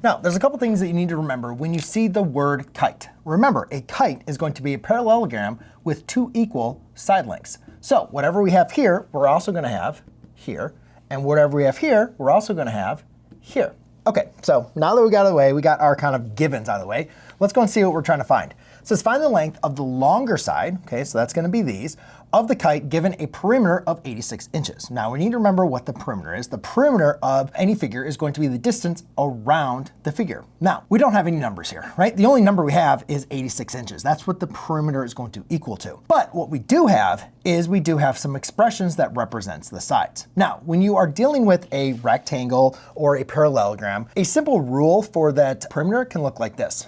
Now, there's a couple things that you need to remember when you see the word kite. Remember, a kite is going to be a parallelogram with two equal side lengths. So whatever we have here, we're also going to have here. And whatever we have here, we're also going to have here. Okay, so now that we got out of the way, we got our kind of givens out of the way, let's go and see what we're trying to find. It says find the length of the longer side, okay, so that's going to be these, of the kite given a perimeter of 86 inches. Now we need to remember what the perimeter is. The perimeter of any figure is going to be the distance around the figure. Now, we don't have any numbers here, right? The only number we have is 86 inches. That's what the perimeter is going to equal to. But what we do have is we do have some expressions that represents the sides. Now, when you are dealing with a rectangle or a parallelogram, a simple rule for that perimeter can look like this.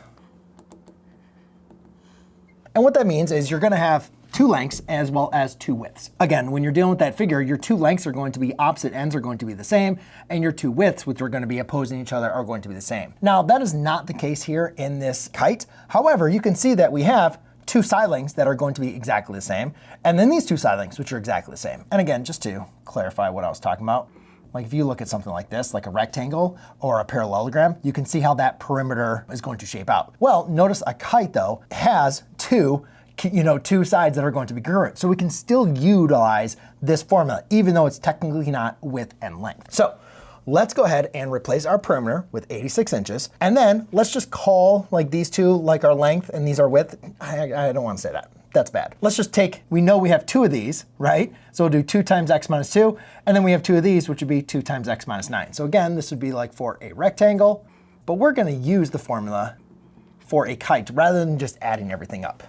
And what that means is you're going to have two lengths as well as two widths. Again, when you're dealing with that figure, your two lengths are going to be opposite ends are going to be the same, and your two widths, which are going to be opposing each other, are going to be the same. Now, that is not the case here in this kite. However, you can see that we have two side lengths that are going to be exactly the same, and then these two side lengths, which are exactly the same. And again, just to clarify what I was talking about, like if you look at something like this, like a rectangle or a parallelogram, you can see how that perimeter is going to shape out. Well, notice a kite though has two sides that are going to be congruent. So we can still utilize this formula, even though it's technically not width and length. So let's go ahead and replace our perimeter with 86 inches. And then let's just call like these two like our length and these are width. I don't want to say that. That's bad. Let's just take, we know we have two of these, right? So we'll do 2 times x minus 2. And then we have two of these, which would be 2 times x minus 9. So again, this would be like for a rectangle, but we're going to use the formula for a kite rather than just adding everything up.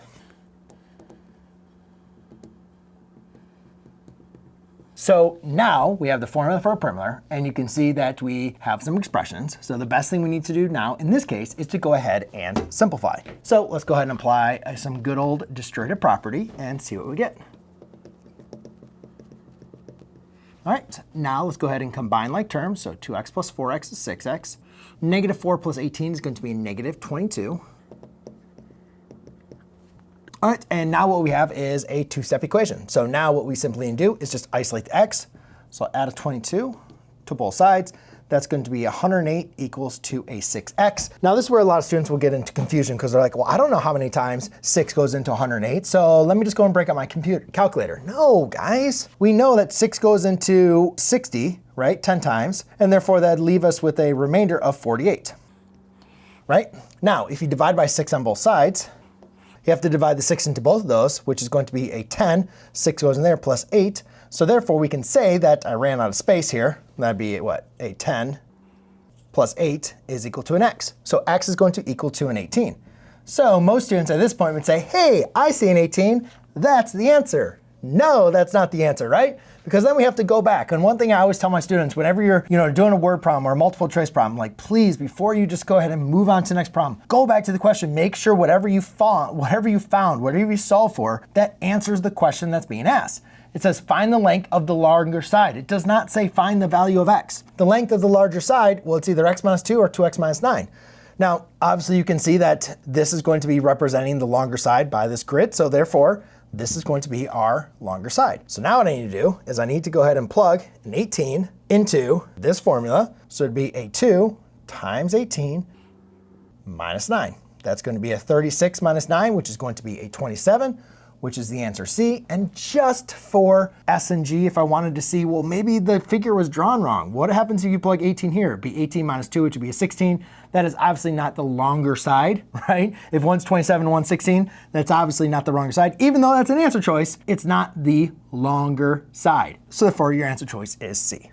So now we have the formula for a perimeter, and you can see that we have some expressions. So the best thing we need to do now in this case is to go ahead and simplify. So let's go ahead and apply some good old distributive property and see what we get. All right, now let's go ahead and combine like terms. So 2x plus 4x is 6x. Negative 4 plus 18 is going to be negative 22. All right, and now what we have is a two-step equation. So now what we simply need to do is just isolate the x. So I'll add a 22 to both sides. That's going to be 108 equals to a 6x. Now this is where a lot of students will get into confusion because they're like, well, I don't know how many times 6 goes into 108, so let me just go and break out my calculator. No, guys. We know that 6 goes into 60, right, 10 times, and therefore that'd leave us with a remainder of 48, right? Now, if you divide by 6 on both sides, you have to divide the 6 into both of those, which is going to be a 10. 6 goes in there plus 8. So therefore, we can say that I ran out of space here. That'd be what? A 10 plus 8 is equal to an x. So x is going to equal to an 18. So most students at this point would say, hey, I see an 18. That's the answer. No, that's not the answer, right? Because then we have to go back. And one thing I always tell my students, whenever you're doing a word problem or a multiple choice problem, like please, before you just go ahead and move on to the next problem, go back to the question, make sure whatever you found, whatever you solve for, that answers the question that's being asked. It says find the length of the larger side. It does not say find the value of x. The length of the larger side, well, it's either x minus 2 or 2x minus 9. Now, obviously you can see that this is going to be representing the longer side by this grid. So therefore, this is going to be our longer side. So now what I need to do is I need to go ahead and plug an 18 into this formula. So it'd be a 2 times 18 minus 9. That's going to be a 36 minus 9, which is going to be a 27, which is the answer C. And just for S and G, if I wanted to see, well, maybe the figure was drawn wrong. What happens if you plug 18 here? It'd be 18 minus 2, which would be a 16. That is obviously not the longer side, right? If one's 27 and one's 16, that's obviously not the wrong side. Even though that's an answer choice, it's not the longer side. So therefore, your answer choice is C.